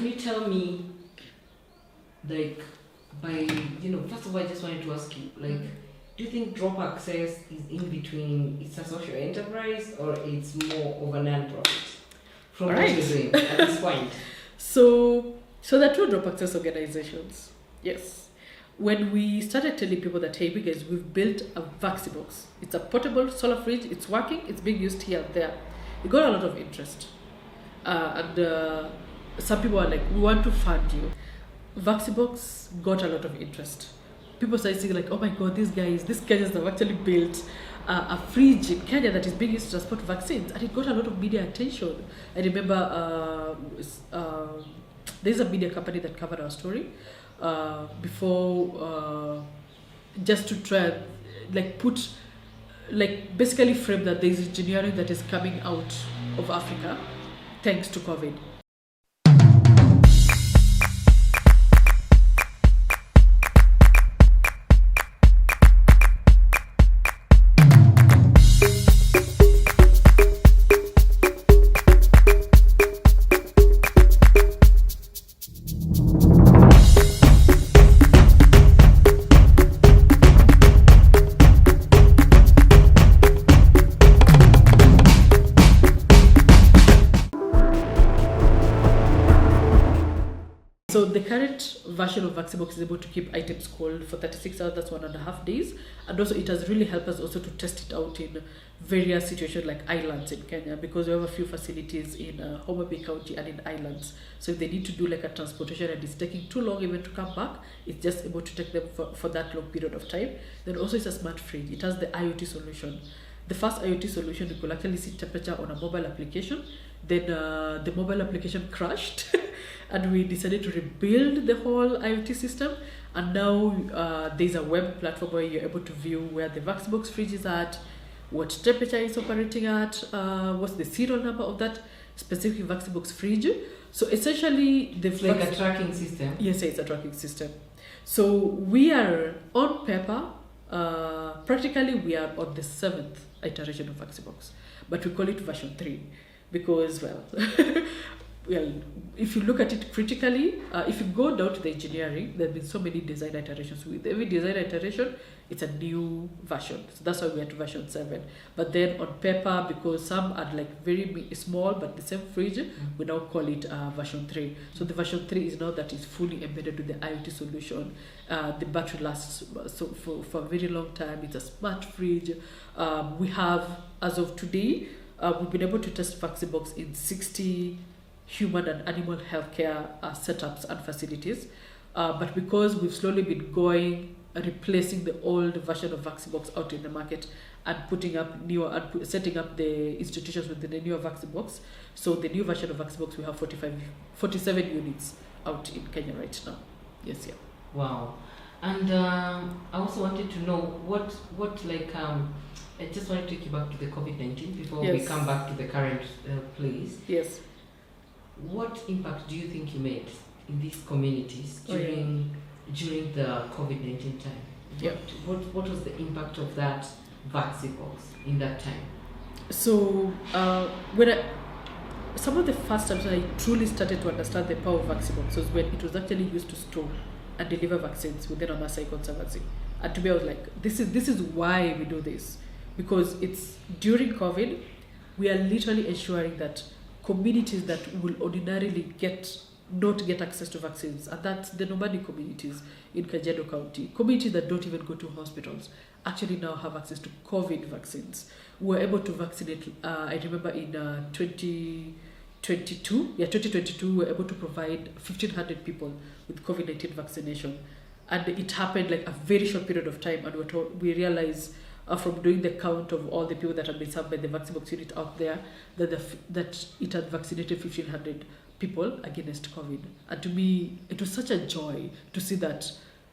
can you tell me, like, first of all, I just wanted to ask you, like, do you think drop access is in between, it's a social enterprise or it's more of a non-profit from what you're doing at this point? So there are two drop access organizations. Yes. When we started telling people that, hey, guys, we've built a Vaccibox. It's a portable solar fridge. It's working. It's being used here and there. It got a lot of interest. And some people are like, we want to fund you. Vaccibox got a lot of interest. People started saying like, oh my God, these Kenyans have actually built a fridge in Kenya that is being used to transport vaccines. And it got a lot of media attention. I remember there's a media company that covered our story before, just to try basically frame that there's engineering that is coming out of Africa thanks to COVID. So the current version of Vaccibox is able to keep items cold for 36 hours, that's 1.5 days. And also it has really helped us also to test it out in various situations like islands in Kenya, because we have a few facilities in Homa Bay County and in islands. So if they need to do like a transportation and it's taking too long even to come back, it's just able to take them for that long period of time. Then also it's a smart fridge. It has the IoT solution. The first IoT solution, you could actually see temperature on a mobile application. Then the mobile application crashed and we decided to rebuild the whole IoT system. And now there's a web platform where you're able to view where the Vaccibox fridge is at, what temperature it's operating at, what's the serial number of that specific Vaccibox fridge. So essentially, it's like a tracking system. Yes, it's a tracking system. So we are on paper, practically we are on the 7th iteration of Vaccibox, but we call it version 3 because, well, if you look at it critically, if you go down to the engineering, there have been so many design iterations. With every design iteration, it's a new version. So that's why we are to version 7. But then on paper, because some are like very small, but the same fridge, we now call it version 3. So the version 3 is now that is fully embedded with the IoT solution. The battery lasts for a very long time. It's a smart fridge. We have, as of today, we've been able to test Vaccibox in 60 human and animal healthcare setups and facilities. But because we've slowly been replacing the old version of Vaccibox out in the market and putting up newer and setting up the institutions within the newer Vaccibox. So the new version of Vaccibox, we have 47 units out in Kenya right now. Yes, yeah. Wow. And I also wanted to know what I just wanted to take you back to the COVID-19 before we come back to the current place. Yes. What impact do you think you made in these communities during the COVID-19 time? What was the impact of that Vaccibox in that time? So some of the first times I truly started to understand the power of Vaccibox was when it was actually used to store and deliver vaccines within a Maasai Conservancy. And to me, I was like, this is why we do this. Because it's during COVID, we are literally ensuring that communities that will ordinarily not get access to vaccines, and that's the nomadic communities in Kajiado County, communities that don't even go to hospitals, actually now have access to COVID vaccines. We were able to vaccinate, I remember in 2022, we were able to provide 1,500 people with COVID-19 vaccination. And it happened like a very short period of time, and we realized from doing the count of all the people that have been served by the Vaccibox unit out there, that it had vaccinated 1,500 people against COVID. And to me, it was such a joy to see that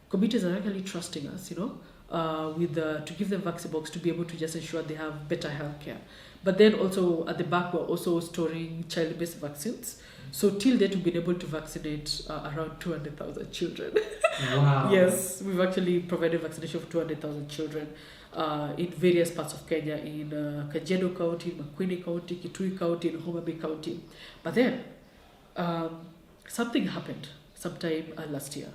communities are actually trusting us, to give them Vaccibox to be able to just ensure they have better healthcare. But then also at the back, we're also storing child-based vaccines. So till date, we've been able to vaccinate around 200,000 children. Wow. Yes, we've actually provided vaccination for 200,000 children in various parts of Kenya, in Kajiado County, Makueni County, Kitui County, and Homa Bay County. But then, something happened sometime last year.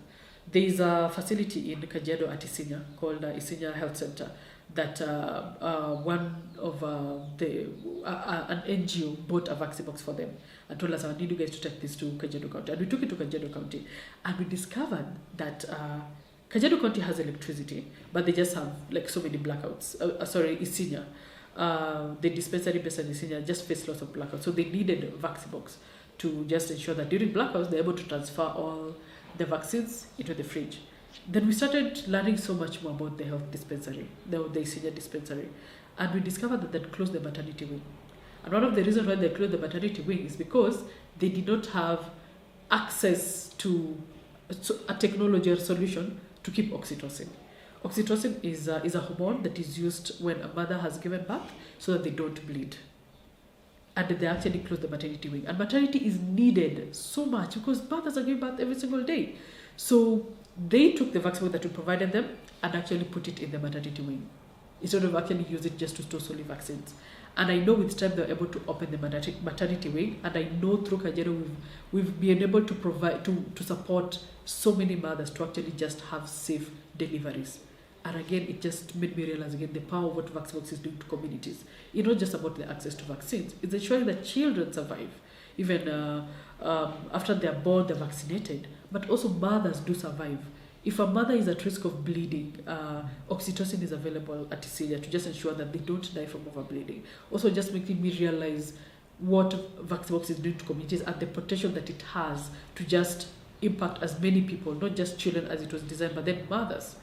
There is a facility in Kajiado at Isinya called Isinya Health Center that one of an NGO bought a Vaccibox for them and told us, I need you guys to take this to Kajiado County. And we took it to Kajiado County, and we discovered that Kajiado County has electricity, but they just have like so many blackouts. Isinya. The dispensary based in Isinya just faced lots of blackouts. So they needed Vaccibox to just ensure that during blackouts they're able to transfer all the vaccines into the fridge. Then we started learning so much more about the health dispensary, the Isinya dispensary, and we discovered that they closed the maternity wing. And one of the reasons why they closed the maternity wing is because they did not have access to a technology or solution to keep oxytocin. Oxytocin is a hormone that is used when a mother has given birth so that they don't bleed. And they actually closed the maternity wing. And maternity is needed so much because mothers are giving birth every single day. So they took the vaccine that we provided them and actually put it in the maternity wing instead of actually use it just to store solely vaccines. And I know with time they're able to open the maternity wing, and I know through Magero we've been able to provide to support so many mothers to actually just have safe deliveries. And again, it just made me realize again the power of what Vaccibox is doing to communities. It's not just about the access to vaccines. It's ensuring that children survive, even after they're born, they're vaccinated. But also mothers do survive. If a mother is at risk of bleeding, oxytocin is available at Isinya to just ensure that they don't die from overbleeding. Also just making me realize what Vaccibox is doing to communities and the potential that it has to just impact as many people, not just children as it was designed, but then mothers.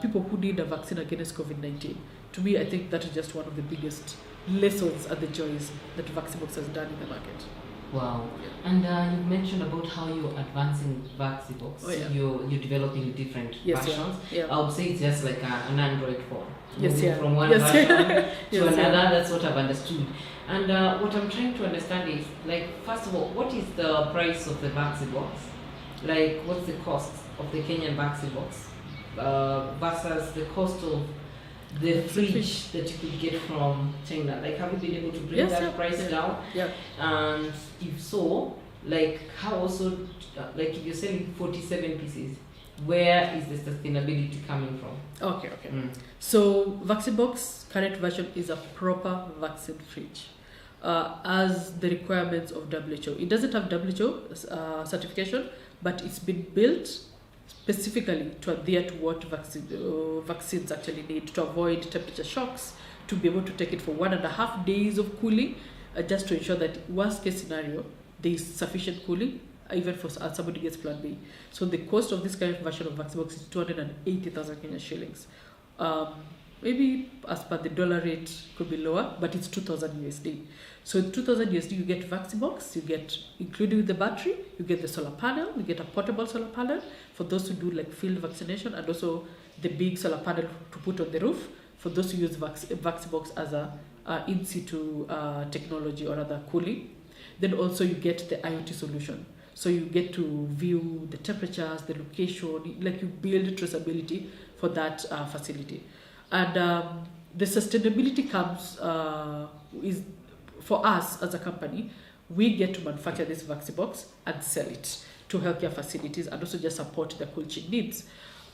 People who need a vaccine against COVID-19. To me, I think that is just one of the biggest lessons and the joys that Vaccibox has done in the market. Wow. And you mentioned about how you're advancing Vaccibox. Oh, yeah. You're developing different versions. Yeah. I would say it's just like an Android phone. Yes, Moving yeah. from one Yes, version yeah. to Yes, another. yeah. That's what I've understood. And what I'm trying to understand is, like, first of all, what is the price of the Vaccibox? Like, what's the cost of the Kenyan Vaccibox versus the cost of the fridge that you could get from China? Like, have you been able to bring that price down? Yeah. And if so, like, how also, like, if you're selling 47 pieces, where is the sustainability coming from? Okay. So Vaccibox current version is a proper vaccine fridge, as the requirements of WHO. It doesn't have WHO certification, but it's been built specifically to adhere to what vaccines actually need, to avoid temperature shocks, to be able to take it for 1.5 days of cooling, just to ensure that worst case scenario, there is sufficient cooling, even for somebody gets plan B. So the cost of this kind of version of Vaccibox is 280,000 Kenyan shillings. Maybe as per the dollar rate could be lower, but it's 2,000 USD. So 2,000 USD, you get Vaccibox, you get, including with the battery, you get the solar panel, you get a portable solar panel for those who do like field vaccination, and also the big solar panel to put on the roof for those who use Vaccibox as a in situ technology or other cooling. Then also you get the IoT solution. So you get to view the temperatures, the location, like you build traceability for that facility. And the sustainability comes, is for us as a company, we get to manufacture this Vaccibox and sell it to healthcare facilities and also just support the cold chain needs.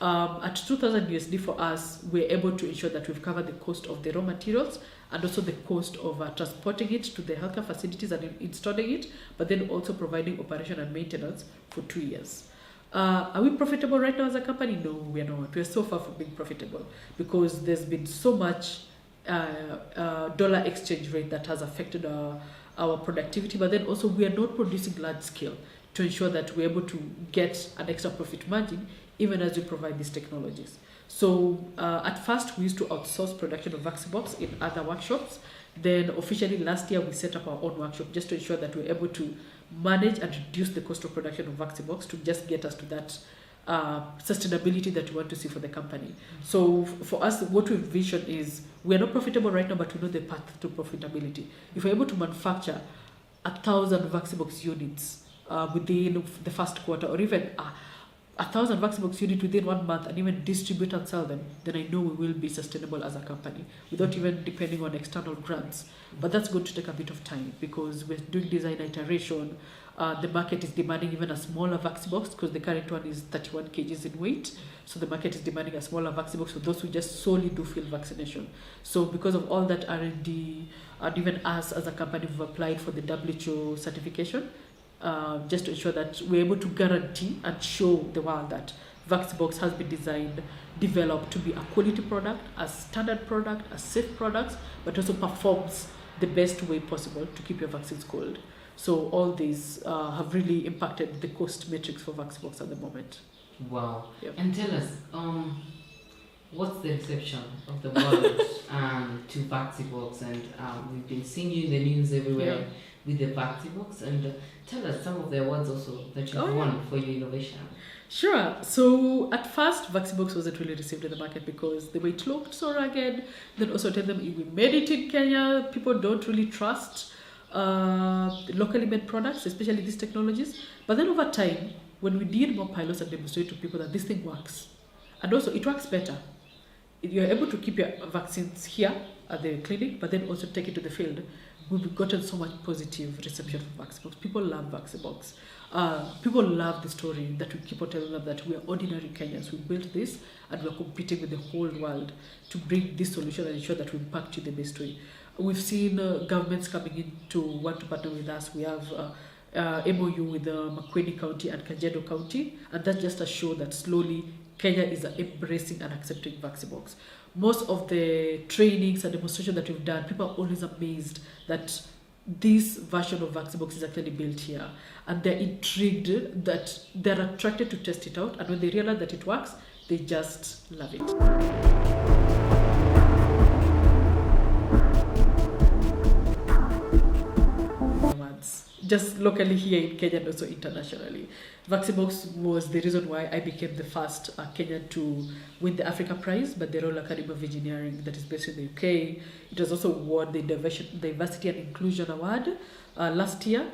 At 2,000 USD for us, we're able to ensure that we've covered the cost of the raw materials and also the cost of transporting it to the healthcare facilities and installing it, but then also providing operation and maintenance for 2 years. Are we profitable right now as a company? No, we are not. We are so far from being profitable because there's been so much dollar exchange rate that has affected our productivity, but then also we are not producing large scale to ensure that we're able to get an extra profit margin even as we provide these technologies. So at first we used to outsource production of Vaccibox in other workshops. Then officially last year we set up our own workshop just to ensure that we're able to manage and reduce the cost of production of Vaccibox to just get us to that sustainability that we want to see for the company. So for us, what we vision is we're not profitable right now, but we know the path to profitability. If we're able to manufacture 1,000 Vaccibox units within the first quarter, or even 1,000 Vaccibox units within 1 month and even distribute and sell them, then I know we will be sustainable as a company without even depending on external grants. But that's going to take a bit of time because we're doing design iteration. The market is demanding even a smaller Vaccibox because the current one is 31 kgs in weight. So the market is demanding a smaller Vaccibox for those who just solely do field vaccination. So because of all that R&D, and even us as a company, we've applied for the WHO certification just to ensure that we're able to guarantee and show the world that Vaccibox has been designed, developed to be a quality product, a standard product, a safe product, but also performs the best way possible to keep your vaccines cold. So all these have really impacted the cost matrix for Vaccibox at the moment. Wow. Yep. And tell us, what's the reception of the world to Vaccibox? And we've been seeing you in the news everywhere with the Vaccibox. And tell us some of the awards also that you've won for your innovation. Sure. So at first, Vaccibox wasn't really received in the market because the way it looked so rugged. Then also tell them we made it in Kenya. People don't really trust locally made products, especially these technologies. But then over time, when we did more pilots and demonstrate to people that this thing works, and also it works better. You're able to keep your vaccines here at the clinic, but then also take it to the field. We've gotten so much positive reception for Vaccibox. People love Vaccibox. People love the story that we keep on telling them that we are ordinary Kenyans. We built this and we're competing with the whole world to bring this solution and ensure that we impact you the best way. We've seen governments coming in to want to partner with us. We have MOU with Makueni County and Kajiado County, and that's just a show that slowly Kenya is embracing and accepting Vaccibox. Most of the trainings and demonstrations that we've done, people are always amazed that this version of Vaccibox is actually built here, and they're intrigued, that they're attracted to test it out, and when they realize that it works, they just love it. Just locally here in Kenya and also internationally. Vaccibox was the reason why I became the first Kenyan to win the Africa Prize by the Royal Academy of Engineering that is based in the UK. It was also won the Diversity and Inclusion Award last year,